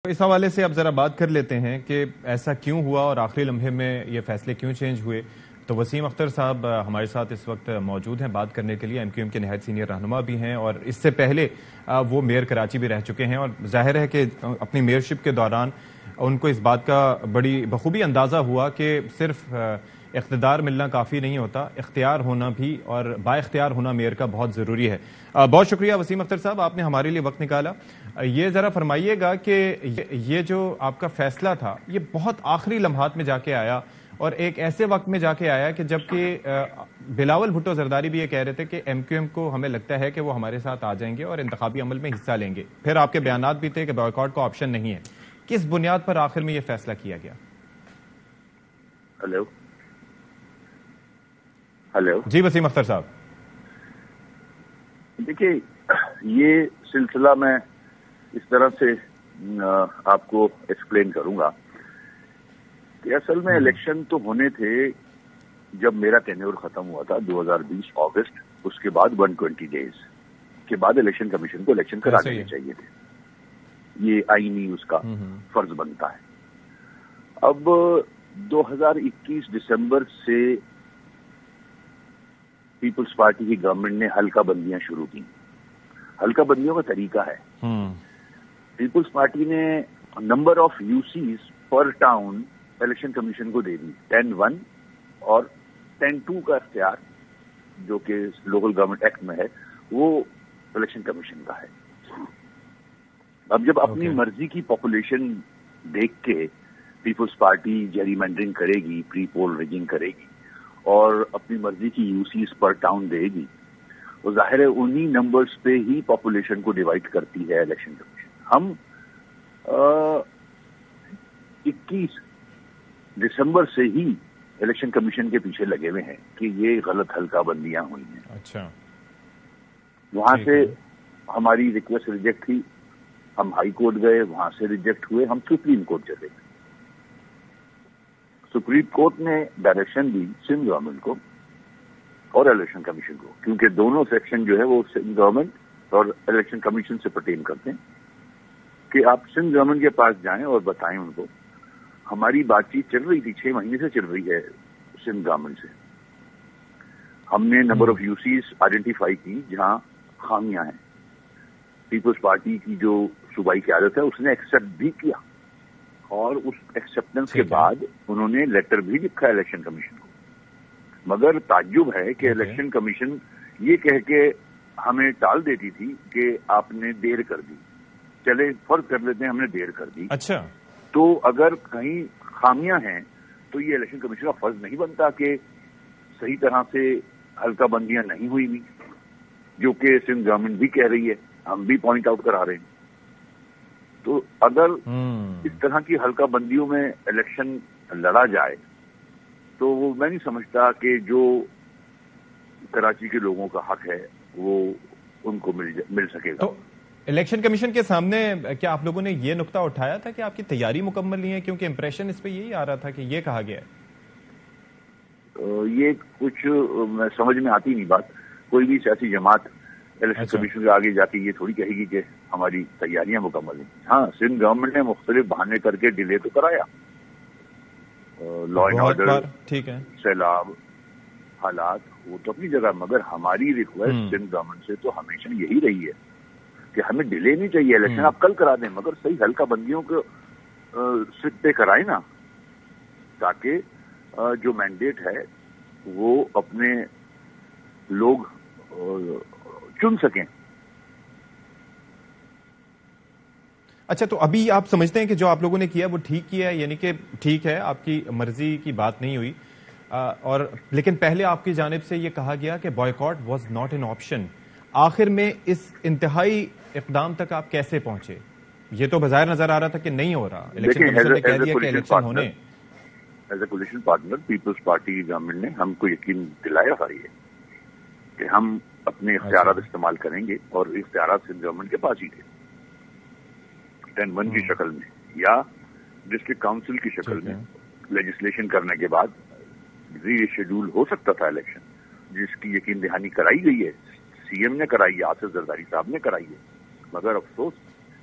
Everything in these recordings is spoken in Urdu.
اس حوالے سے اب ذرا بات کر لیتے ہیں کہ ایسا کیوں ہوا اور آخری لمحے میں یہ فیصلے کیوں چینج ہوئے. تو وسیم اختر صاحب ہمارے ساتھ اس وقت موجود ہیں بات کرنے کے لیے. ایم کیو ایم کے نہایت سینئر رہنما بھی ہیں اور اس سے پہلے وہ میئر کراچی بھی رہ چکے ہیں، اور ظاہر ہے کہ اپنی میئرشپ کے دوران ان کو اس بات کا بڑی بخوبی اندازہ ہوا کہ صرف اقتدار ملنا کافی نہیں ہوتا، اختیار ہونا بھی اور با اختیار ہونا میئر کا بہت ضروری ہے. بہت شکریہ وسیم اختر صاحب، آپ نے ہمارے لیے وقت نکالا. یہ ذرا فرمائیے گا کہ یہ جو آپ کا فیصلہ تھا یہ بہت آخری لمحات میں جا کے آیا اور ایک ایسے وقت میں جا کے آیا کہ جبکہ بلاول بھٹو زرداری بھی یہ کہہ رہے تھے کہ ایم کیو ایم کو ہمیں لگتا ہے کہ وہ ہمارے ساتھ آ جائیں گے اور انتخابی عمل میں حصہ لیں گے. پھر آپ کے بیانات بھی تھے کہ بائیکاٹ کا آپشن نہیں ہے. کس بنیاد پر آخر میں یہ فیصلہ کیا گیا؟ ہلو جی وسیم اختر صاحب. دیکھیے، یہ سلسلہ میں اس طرح سے آپ کو ایکسپلین کروں گا کہ اصل میں الیکشن تو ہونے تھے جب میرا ٹینیور ختم ہوا تھا 2020 اگست. اس کے بعد 120 ڈیز کے بعد الیکشن کمیشن کو الیکشن کرا دینے چاہیے تھے. یہ آئینی اس کا فرض بنتا ہے. اب 2021 دسمبر سے پیپلز پارٹی کی گورنمنٹ نے حلقہ بندیاں شروع کی. حلقہ بندیوں کا طریقہ ہے، پیپلز پارٹی نے نمبر آف یو سیز پر ٹاؤن الیکشن کمیشن کو دے دی. 10-1 اور 10-2 کا اختیار جو کہ لوکل گورنمنٹ ایکٹ میں ہے وہ الیکشن کمیشن کا ہے. اب جب اپنی مرضی کی پاپولیشن دیکھ کے پیپلز پارٹی جیری مینڈرنگ کرے گی، پری پول ریگنگ کرے گی اور اپنی مرضی کی یو سیز پر ٹاؤن دے گی، وہ ظاہر ہے انہی نمبرز پہ ہی پاپولیشن کو ڈیوائڈ کرتی ہے الیکشن کمیشن. ہم 21 دسمبر سے ہی الیکشن کمیشن کے پیچھے لگے ہوئے ہیں کہ یہ غلط حلقہ بندیاں ہوئی ہیں. اچھا، وہاں سے ہماری ریکویسٹ ریجیکٹ ہوئی، ہم ہائی کورٹ گئے، وہاں سے ریجیکٹ ہوئے، ہم سپریم کورٹ چلے گئے. سپریم کورٹ نے ڈائریکشن دی سندھ گورنمنٹ کو اور الیکشن کمیشن کو، کیونکہ دونوں سیکشن جو ہے وہ سندھ گورنمنٹ اور الیکشن کمیشن سے پرٹین کرتے ہیں، کہ آپ سندھ گورنمنٹ کے پاس جائیں اور بتائیں ان کو ہماری بات چیت چل رہی تھی، 6 مہینے سے چل رہی ہے سندھ گورنمنٹ سے. ہم نے number of U Cs identify کی جہاں خامیاں ہیں. پیپلز پارٹی کی جو صوبائی قیادت ہے اس نے ایکسپٹ بھی کیا اور اس ایکسپٹنس کے بعد انہوں نے لیٹر بھی لکھا الیکشن کمیشن کو. مگر تعجب ہے کہ الیکشن کمیشن یہ کہہ کے ہمیں ٹال دیتی تھی کہ آپ نے دیر کر دی. چلے فرض کر لیتے ہیں ہم نے دیر کر دی، اچھا، تو اگر کہیں خامیاں ہیں تو یہ الیکشن کمیشن کا فرض نہیں بنتا کہ صحیح طرح سے حلقہ بندیاں نہیں ہوئی بھی، جو کہ سندھ گورنمنٹ بھی کہہ رہی ہے، ہم بھی پوائنٹ آؤٹ کرا رہے ہیں. تو اگر اس طرح کی حلقہ بندیوں میں الیکشن لڑا جائے تو وہ میں نہیں سمجھتا کہ جو کراچی کے لوگوں کا حق ہے وہ ان کو مل سکے گا. تو الیکشن کمیشن کے سامنے کیا آپ لوگوں نے یہ نقطہ اٹھایا تھا کہ آپ کی تیاری مکمل نہیں ہے؟ کیونکہ امپریشن اس پہ یہی آ رہا تھا کہ یہ کہا گیا ہے. یہ کچھ سمجھ میں آتی نہیں بات. کوئی بھی سیاسی جماعت الیکشن کمیشن کے آگے جا کے یہ تھوڑی کہے گی کہ ہماری تیاریاں مکمل ہیں. ہاں، سندھ گورنمنٹ نے مختلف بہانے کر کے ڈیلے تو کرایا، لا اینڈ آرڈر، ٹھیک ہے، سیلاب، حالات وہ تو اپنی جگہ، مگر ہماری ریکویسٹ سندھ گورنمنٹ سے تو ہمیشہ یہی رہی ہے کہ ہمیں ڈیلے نہیں چاہیے. الیکشن آپ کل کرا دیں مگر صحیح حلقہ بندیوں کو سٹ پہ کرائیں نا، تاکہ جو مینڈیٹ ہے وہ اپنے لوگ چن سکیں. اچھا، تو ابھی آپ سمجھتے ہیں کہ جو آپ لوگوں نے کیا وہ ٹھیک کیا ہے؟ یعنی کہ ٹھیک ہے، آپ کی مرضی کی بات نہیں ہوئی، اور لیکن پہلے آپ کی جانب سے یہ کہا گیا کہ boycott was not an option. آخر میں اس انتہائی اقدام تک آپ کیسے پہنچے؟ یہ تو بظاہر نظر آ رہا تھا کہ نہیں ہو رہا، الیکشن کمیشن نے کہہ دیا کہ الیکشن ہونے. As a coalition partner Peoples Party کی گورنمنٹ نے ہم کو یقین دلایا ہے کہ ہم اپنے اختیارات استعمال کریں گے، اور اختیارات سندھ گورنمنٹ کے پاس ہی تھے 10-1 کی شکل میں یا ڈسٹرکٹ کاؤنسل کی شکل میں. لیجسلیشن کرنے کے بعد ری شیڈول ہو سکتا تھا الیکشن، جس کی یقین دہانی کرائی گئی ہے. سی ایم نے کرائی ہے، آصف زرداری صاحب نے کرائی ہے. مگر افسوس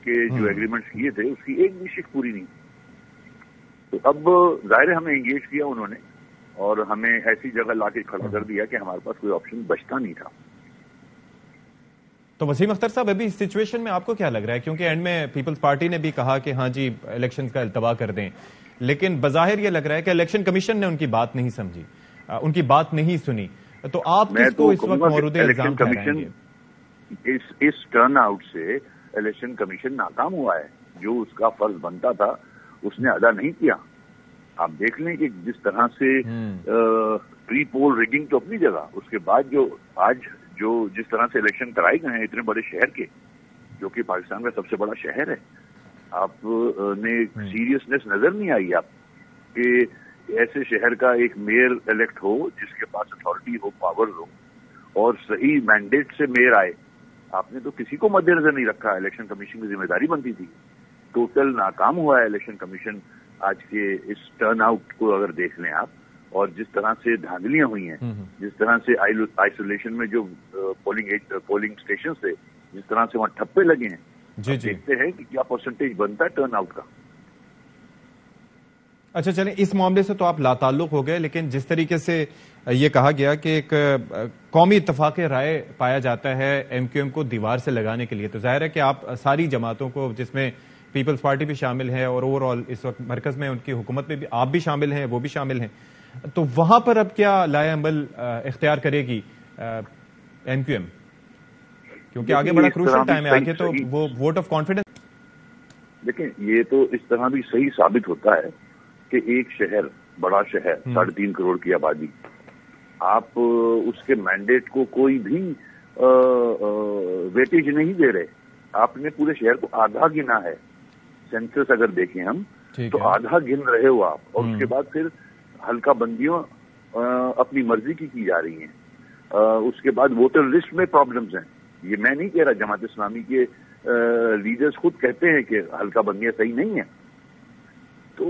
کے جو ایگریمنٹس کیے تھے اس کی ایک بھی شک پوری نہیں. تو اب ظاہر ہے ہمیں انگیج کیا انہوں نے اور ہمیں ایسی جگہ لا کے کھڑا کر دیا کہ ہمارے پاس کوئی آپشن بچتا نہیں تھا. تو وسیم اختر صاحب ابھی اس سچویشن میں آپ کو کیا لگ رہا ہے؟ کیونکہ اینڈ میں پیپلز پارٹی نے بھی کہا کہ ہاں جی الیکشنز کا التوا کر دیں، لیکن بظاہر یہ لگ رہا ہے کہ الیکشن کمیشن نے ان کی بات نہیں سمجھی، ان کی بات نہیں سنی. تو آپ کس کو اس وقت مورد الزام ٹھہرائیں گے؟ اس ٹرن آؤٹ سے الیکشن کمیشن ناکام ہوا ہے. جو اس کا فرض بنتا تھا اس نے ادا نہیں کیا. آپ دیکھ لیں کہ جس طرح سے پری پول ریگنگ تو اپنی جگہ، اس کے بعد جو جس طرح سے الیکشن کرائے گئے ہیں اتنے بڑے شہر کے، جو کہ پاکستان کا سب سے بڑا شہر ہے، آپ نے سیریسنیس نظر نہیں آئی آپ کہ ایسے شہر کا ایک میئر الیکٹ ہو جس کے پاس اتھارٹی ہو، پاور ہو اور صحیح مینڈیٹ سے میئر آئے. آپ نے تو کسی کو مد نظر نہیں رکھا. الیکشن کمیشن کی ذمہ داری بنتی تھی. ٹوٹل ناکام ہوا ہے الیکشن کمیشن. آج کے اس ٹرن آؤٹ کو اگر دیکھ لیں آپ، اور جس طرح سے دھاندلیاں ہوئی ہیں، جس طرح سے آئسولیشن میں جو پولنگ اسٹیشن تھے، جس طرح سے وہاں ٹھپے لگے ہیں، دیکھتے ہیں کہ کیا پرسنٹیج بنتا ہے ٹرن آؤٹ کا. اچھا چلیں، اس معاملے سے تو آپ لا تعلق ہو گئے، لیکن جس طریقے سے یہ کہا گیا کہ ایک قومی اتفاق رائے پایا جاتا ہے ایم کیو ایم کو دیوار سے لگانے کے لیے، تو ظاہر ہے کہ آپ ساری جماعتوں کو، جس میں پیپلز پارٹی بھی شامل ہے اور اوور آل اس وقت مرکز میں ان کی حکومت میں بھی آپ بھی شامل ہیں، وہ بھی شامل ہیں، تو وہاں پر اب کیا لائے عمل اختیار کرے گی ایم کیو ایم؟ کیونکہ آگے بڑا کروشل ٹائم ہے، آگے تو وہ ووٹ آف کانفیڈنس. دیکھیں، یہ تو اس طرح بھی صحیح ثابت ہوتا ہے کہ ایک شہر، بڑا شہر، 3.5 کروڑ کی آبادی، آپ اس کے مینڈیٹ کو کوئی بھی ویٹیج نہیں دے رہے. آپ نے پورے شہر کو آدھا گنا ہے. سینسس اگر دیکھیں ہم تو آدھا گن رہے ہو آپ، اور اس کے بعد پھر ہلکا بندیوں اپنی مرضی کی جا رہی ہیں. اس کے بعد ووٹر لسٹ میں پرابلمز ہیں. یہ میں نہیں کہہ رہا، جماعت اسلامی کے لیڈرز خود کہتے ہیں کہ ہلکا بندیاں صحیح نہیں ہیں. تو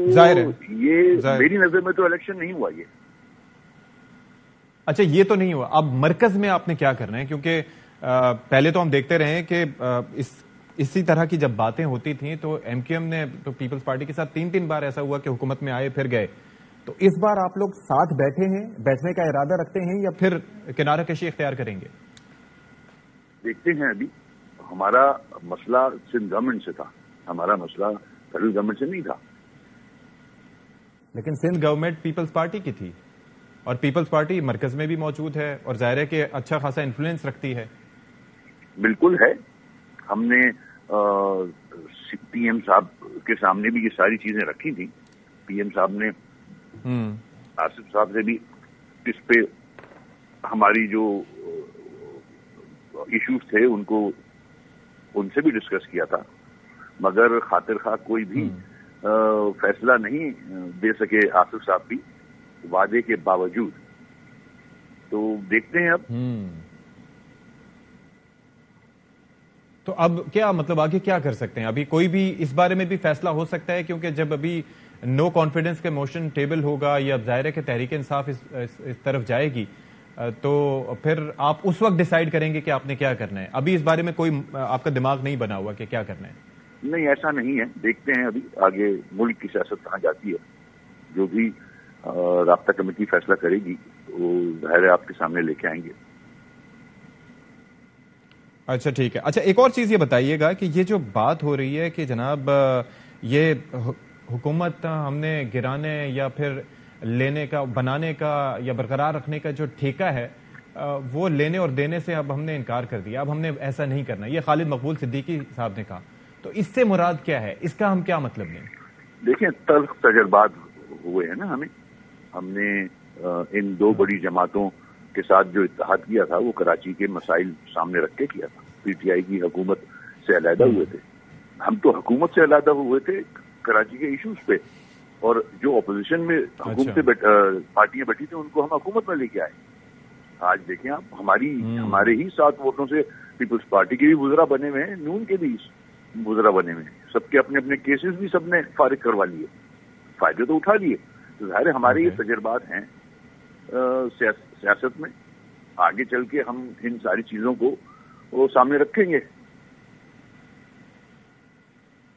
یہ میری نظر میں تو الیکشن نہیں ہوا یہ. اچھا، یہ تو نہیں ہوا. اب مرکز میں آپ نے کیا کرنا ہے؟ کیونکہ پہلے تو ہم دیکھتے رہے ہیں کہ اسی طرح کی جب باتیں ہوتی تھیں تو ایم کیو ایم نے تو پیپلز پارٹی کے ساتھ 3 بار ایسا ہوا کہ حکومت میں آئے پھر گئے. تو اس بار آپ لوگ ساتھ بیٹھنے کا ارادہ رکھتے ہیں یا پھر کنارہ کشی اختیار کریں گے؟ دیکھتے ہیں. ابھی ہمارا مسئلہ سندھ گورنمنٹ سے تھا، ہمارا مسئلہ فیڈرل گورنمنٹ سے نہیں تھا. لیکن سندھ گورنمنٹ پیپلز پارٹی کی تھی اور پیپلز پارٹی مرکز میں بھی موجود ہے اور ظاہر ہے کہ اچھا خاصا انفلوئنس رکھتی ہے. بالکل ہے. ہم نے پی ایم صاحب کے سامنے بھی یہ ساری چیزیں رکھی تھی. پی ایم صاحب نے آصف صاحب سے بھی اس پہ ہماری جو ایشوز تھے ان سے بھی ڈسکس کیا تھا، مگر خاطر خواہ کوئی بھی فیصلہ نہیں دے سکے آصف صاحب بھی وعدے کے باوجود. تو دیکھتے ہیں اب. تو اب کیا مطلب آگے کیا کر سکتے ہیں؟ ابھی کوئی بھی اس بارے میں بھی فیصلہ ہو سکتا ہے، کیونکہ جب ابھی نو کانفیڈنس کے موشن ٹیبل ہوگا یا ظاہر ہے کہ تحریک انصاف اس طرف جائے گی، تو پھر آپ اس وقت ڈیسائیڈ کریں گے کہ آپ نے کیا کرنا ہے. ابھی اس بارے میں کوئی آپ کا دماغ نہیں بنا ہوا کہ کیا کرنا ہے؟ نہیں، ایسا نہیں ہے. دیکھتے ہیں ابھی آگے ملک کی سیاست کہاں جاتی ہے. جو بھی رابطہ کمیٹی فیصلہ کرے گی وہ ظاہر آپ کے سامنے لے کے آئیں گے. اچھا ٹھیک ہے. اچھا، ایک اور چیز یہ بتائیے گا کہ یہ جو بات ہو رہی ہے کہ جناب یہ حکومت ہم نے گرانے یا پھر لینے کا، بنانے کا یا برقرار رکھنے کا جو ٹھیکہ ہے وہ لینے اور دینے سے اب ہم نے انکار کر دیا، اب ہم نے ایسا نہیں کرنا، یہ خالد مقبول صدیقی صاحب نے کہا. تو اس سے مراد کیا ہے؟ اس کا ہم کیا مطلب لیں؟ دیکھیں، تلخ تجربات ہوئے ہیں نا. ہم نے ان دو بڑی جماعتوں کے ساتھ جو اتحاد کیا تھا وہ کراچی کے مسائل سامنے رکھ کے کیا تھا. پی ٹی آئی کی حکومت سے علیحدہ ہوئے تھے. ہم تو حکومت سے علیحدہ ہوئے تھے کراچی کے ایشوز پہ، اور جو اپوزیشن میں پارٹیاں بیٹھی تھیں ان کو ہم حکومت میں لے کے آئے. آج دیکھیں آپ، ہمارے ہی 7 ووٹوں سے پیپلز پارٹی کے بھی وزراء بنے ہوئے ہیں، نون کے بھی وزراء بنے ہوئے ہیں. سب کے اپنے اپنے کیسز بھی سب نے فارغ کروا لیے، فائدے تو اٹھا لیے. تو ظاہر ہے ہمارے یہ تجربات ہیں سیاست میں. آگے چل کے ہم ان ساری چیزوں کو وہ سامنے رکھیں گے.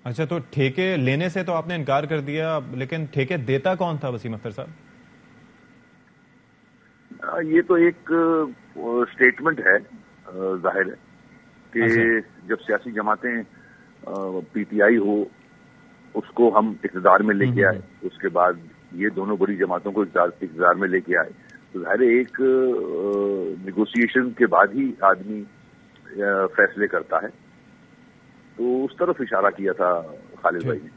اچھا، تو ٹھیکے لینے سے تو آپ نے انکار کر دیا، لیکن ٹھیکے دیتا کون تھا وسیم اختر صاحب؟ یہ تو ایک اسٹیٹمنٹ ہے، ظاہر ہے کہ جب سیاسی جماعتیں پی ٹی آئی ہو اس کو ہم اقتدار میں لے کے آئے، اس کے بعد یہ دونوں بڑی جماعتوں کو اقتدار میں لے کے آئے، تو ظاہر ہے ایک نیگوسیشن کے بعد ہی آدمی فیصلے کرتا ہے، تو اس طرف اشارہ کیا تھا خالد بھائی نے۔